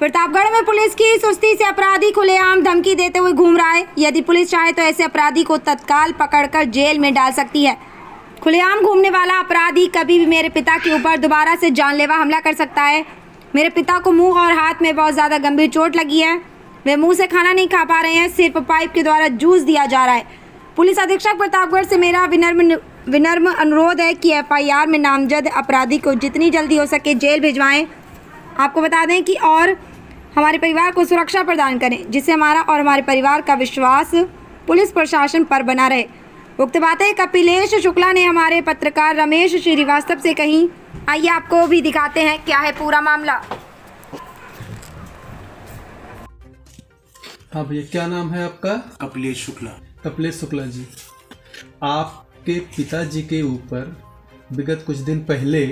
प्रतापगढ़ में पुलिस की सुस्ती से अपराधी खुलेआम धमकी देते हुए घूम रहा है। यदि पुलिस चाहे तो ऐसे अपराधी को तत्काल पकड़कर जेल में डाल सकती है। खुलेआम घूमने वाला अपराधी कभी भी मेरे पिता के ऊपर दोबारा से जानलेवा हमला कर सकता है। मेरे पिता को मुंह और हाथ में बहुत ज़्यादा गंभीर चोट लगी है। वे मुंह से खाना नहीं खा पा रहे हैं, सिर्फ पाइप के द्वारा जूस दिया जा रहा है। पुलिस अधीक्षक प्रतापगढ़ से मेरा विनम्र अनुरोध है कि FIR में नामजद अपराधी को जितनी जल्दी हो सके जेल भिजवाएं। आपको बता दें कि और हमारे परिवार को सुरक्षा प्रदान करें, जिससे हमारा और हमारे परिवार का विश्वास पुलिस प्रशासन पर बना रहे। उक्त बातें कपिलेश शुक्ला ने हमारे पत्रकार रमेश श्रीवास्तव से कही। आइए आपको भी दिखाते हैं क्या है पूरा मामला। हाँ भैया, क्या नाम है आपका? कपिलेश शुक्ला। कपिलेश शुक्ला जी, आपके पिताजी के ऊपर विगत कुछ दिन पहले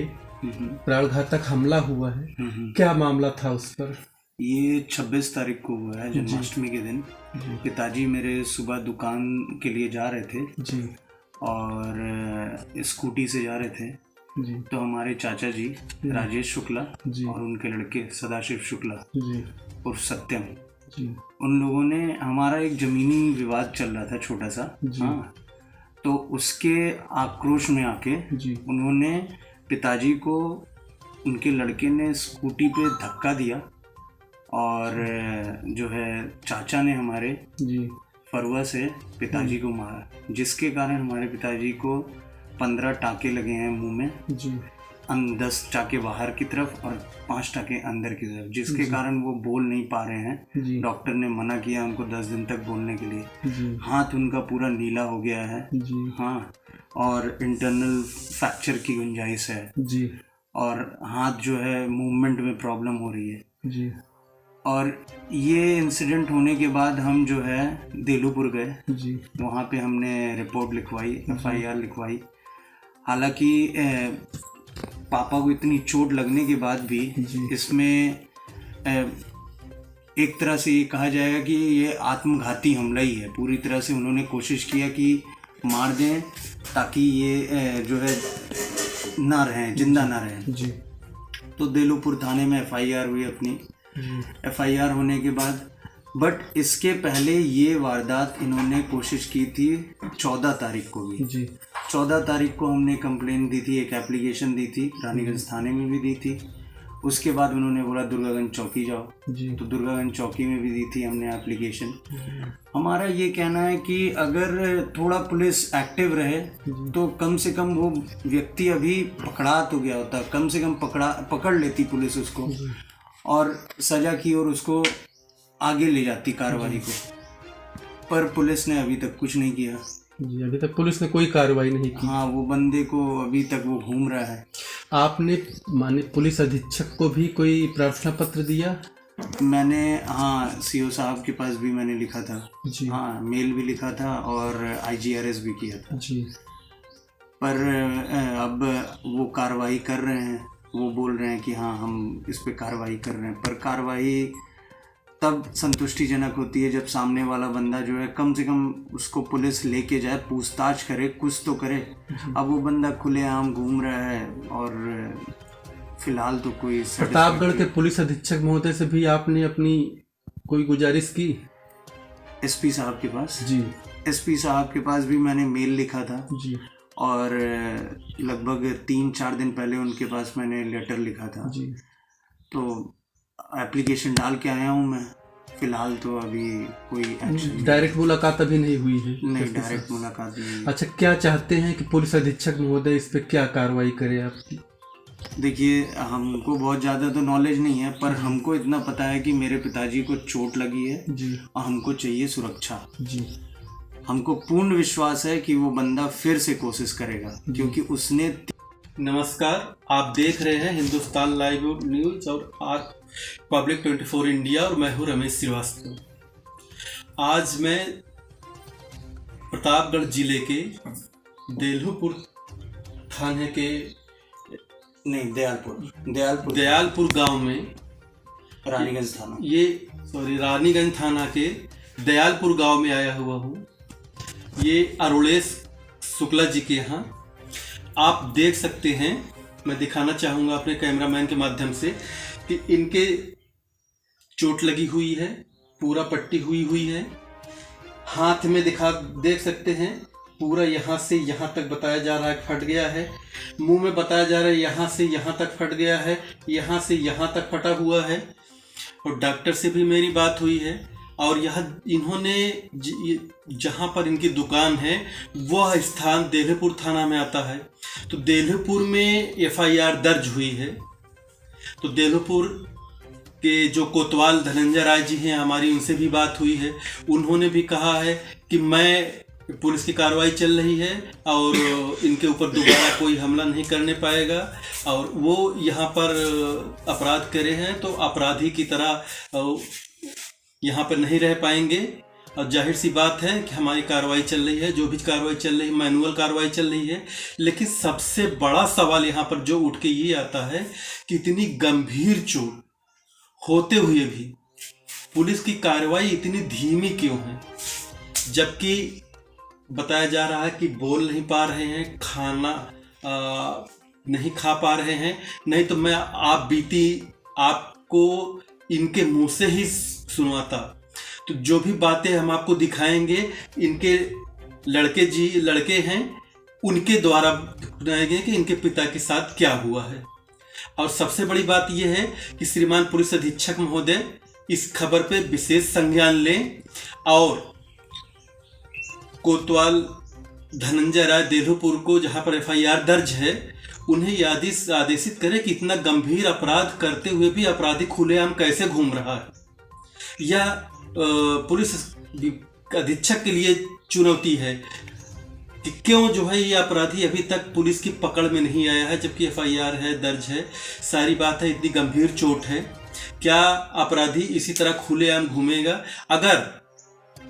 प्राणघातक हमला हुआ है। क्या मामला था उस पर? ये 26 तारीख को हुआ है, जन्माष्टमी के दिन। पिताजी मेरे सुबह दुकान के लिए जा रहे थे जी, और स्कूटी से जा रहे थे जी। तो हमारे चाचा जी राजेश शुक्ला जी और उनके लड़के सदाशिव शुक्ला जी और सत्यम, जी उन लोगों ने, हमारा एक जमीनी विवाद चल रहा था छोटा सा। हाँ, तो उसके आक्रोश में आके जी उन्होंने पिताजी को, उनके लड़के ने स्कूटी पे धक्का दिया और जो है चाचा ने हमारे जी फरुआ से पिताजी को मारा, जिसके कारण हमारे पिताजी को 15 टाँके लगे हैं मुंह में। जी 10 टाँके बाहर की तरफ और 5 टाँके अंदर की तरफ, जिसके कारण वो बोल नहीं पा रहे हैं। जी डॉक्टर ने मना किया उनको 10 दिन तक बोलने के लिए। जी हाथ उनका पूरा नीला हो गया है। जी हाँ, और इंटरनल फ्रैक्चर की गुंजाइश है जी और हाथ जो है मूवमेंट में प्रॉब्लम हो रही है। जी और ये इंसिडेंट होने के बाद हम जो है देलूपुर गए, जी वहाँ पे हमने रिपोर्ट लिखवाई, FIR लिखवाई। हालांकि पापा को इतनी चोट लगने के बाद भी इसमें एक तरह से ये कहा जाएगा कि ये आत्मघाती हमला ही है। पूरी तरह से उन्होंने कोशिश किया कि मार दें ताकि ये जो है ना रहें, जिंदा ना रहें। जी तो देलूपुर थाने में FIR हुई अपनी। FIR होने के बाद, बट इसके पहले ये वारदात इन्होंने कोशिश की थी 14 तारीख को भी। जी 14 तारीख को हमने कंप्लेंट दी थी, एक एप्लीकेशन दी थी, रानीगंज थाने में भी दी थी। उसके बाद उन्होंने बोला दुर्गागंज चौकी जाओ, जी तो दुर्गागंज चौकी में भी दी थी हमने एप्लीकेशन। हमारा ये कहना है कि अगर थोड़ा पुलिस एक्टिव रहे तो कम से कम वो व्यक्ति अभी पकड़ा तो गया होता, कम से कम पकड़ लेती पुलिस उसको और सजा की और उसको आगे ले जाती कार्रवाई को। पर पुलिस ने अभी तक कुछ नहीं किया जी। अभी तक पुलिस ने कोई कार्रवाई नहीं की। हाँ, वो बंदे को अभी तक वो घूम रहा है। आपने माने पुलिस अधीक्षक को भी कोई प्रार्थना पत्र दिया? मैंने, हाँ, CO साहब के पास भी मैंने लिखा था जी। हाँ, मेल भी लिखा था और IGRS भी किया था जी। पर अब वो कार्रवाई कर रहे हैं। वो बोल रहे हैं कि हाँ हम इस पे कार्रवाई कर रहे हैं, पर कार्रवाई तब संतुष्टिजनक होती है जब सामने वाला बंदा जो है कम से कम उसको पुलिस लेके जाए, पूछताछ करे, कुछ तो करे। अब वो बंदा खुलेआम घूम रहा है और फिलहाल तो कोई। प्रतापगढ़ के पुलिस अधीक्षक महोदय से भी आपने अपनी कोई गुजारिश की? SP साहब के पास? जी। SP साहब के पास भी मैंने मेल लिखा था जी। और लगभग 3-4 दिन पहले उनके पास मैंने लेटर लिखा था जी। तो एप्लीकेशन डाल के आया हूँ मैं। फिलहाल तो अभी कोई एक्शन। डायरेक्ट मुलाकात अभी नहीं हुई है? नहीं, डायरेक्ट मुलाकात नहीं। अच्छा, क्या चाहते हैं कि पुलिस अधीक्षक महोदय इस पे क्या कार्रवाई करे आपकी? देखिए, हमको बहुत ज़्यादा तो नॉलेज नहीं है, पर हमको इतना पता है कि मेरे पिताजी को चोट लगी है जी। और हमको चाहिए सुरक्षा जी। हमको पूर्ण विश्वास है कि वो बंदा फिर से कोशिश करेगा क्योंकि उसने। नमस्कार, आप देख रहे हैं हिंदुस्तान लाइव न्यूज और आज पब्लिक 24 इंडिया और मैं हूं रमेश श्रीवास्तव। आज मैं प्रतापगढ़ जिले के देलूपुर थाने के दयालपुर गांव में रानीगंज थाना, रानीगंज थाना के दयालपुर गांव में आया हुआ हूँ। ये अरुणेश शुक्ला जी के यहाँ आप देख सकते हैं। मैं दिखाना चाहूँगा अपने कैमरामैन के माध्यम से कि इनके चोट लगी हुई है, पूरा पट्टी हुई हुई है। हाथ में देख सकते हैं पूरा यहाँ से यहाँ तक बताया जा रहा है फट गया है। मुंह में बताया जा रहा है यहाँ से यहाँ तक फट गया है, यहाँ से यहाँ तक फटा हुआ है। और डॉक्टर से भी मेरी बात हुई है और यह इन्होंने जहाँ पर इनकी दुकान है वह स्थान देल्हपुर थाना में आता है। तो देल्हपुर में FIR दर्ज हुई है। तो देल्हपुर के जो कोतवाल धनंजय राय जी हैं, हमारी उनसे भी बात हुई है। उन्होंने भी कहा है कि पुलिस की कार्रवाई चल रही है और इनके ऊपर दोबारा कोई हमला नहीं करने पाएगा और वो यहाँ पर अपराध करे हैं तो अपराधी की तरह यहाँ पर नहीं रह पाएंगे। और जाहिर सी बात है कि हमारी कार्रवाई चल रही है, जो भी कार्रवाई चल रही है मैनुअल कार्रवाई चल रही है। लेकिन सबसे बड़ा सवाल यहाँ पर जो उठ के ये आता है कि इतनी गंभीर चोट होते हुए भी पुलिस की कार्रवाई इतनी धीमी क्यों है, जबकि बताया जा रहा है कि बोल नहीं पा रहे हैं, खाना नहीं खा पा रहे हैं। नहीं तो मैं आपको इनके मुंह से ही सुनवाता। तो जो भी बातें हम आपको दिखाएंगे इनके लड़के हैं उनके द्वारा बताएंगे कि इनके पिता के साथ क्या हुआ है। और सबसे बड़ी बात यह है कि श्रीमान पुलिस अधीक्षक महोदय इस खबर पे विशेष संज्ञान लें और कोतवाल धनंजय राय देल्हपुर को जहां पर FIR दर्ज है उन्हें आदेशित करें कि इतना गंभीर अपराध करते हुए भी अपराधी खुलेआम कैसे घूम रहा है। यह पुलिस अधीक्षक के लिए चुनौती है कि क्यों जो है ये अपराधी अभी तक पुलिस की पकड़ में नहीं आया है, जबकि FIR है दर्ज है। सारी बात है, इतनी गंभीर चोट है, क्या अपराधी इसी तरह खुलेआम घूमेगा? अगर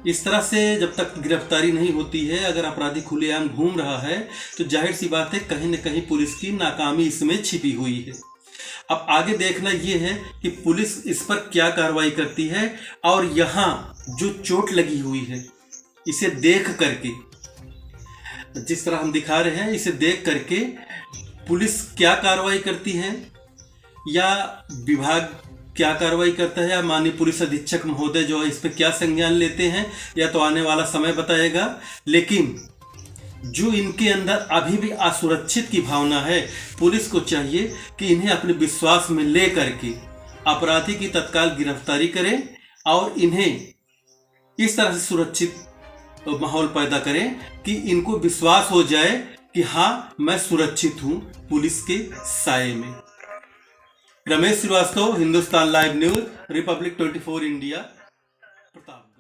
इस तरह से जब तक गिरफ्तारी नहीं होती है, अगर अपराधी खुलेआम घूम रहा है तो जाहिर सी बात है कहीं न कहीं पुलिस की नाकामी इसमें छिपी हुई है। अब आगे देखना ये है कि पुलिस इस पर क्या कार्रवाई करती है और यहाँ जो चोट लगी हुई है इसे देख करके, जिस तरह हम दिखा रहे हैं, इसे देख करके पुलिस क्या कार्रवाई करती है या विभाग क्या कार्रवाई करता है या माननीय पुलिस अधीक्षक महोदय जो है इस पर क्या संज्ञान लेते हैं, या तो आने वाला समय बताएगा। लेकिन जो इनके अंदर अभी भी असुरक्षित की भावना है, पुलिस को चाहिए कि इन्हें अपने विश्वास में ले करके अपराधी की तत्काल गिरफ्तारी करें और इन्हें इस तरह से सुरक्षित माहौल पैदा करें कि इनको विश्वास हो जाए कि हाँ, मैं सुरक्षित हूँ पुलिस के साये में। Ramesh Srivastava, Hindustan live news, republic 24 India, Pratap.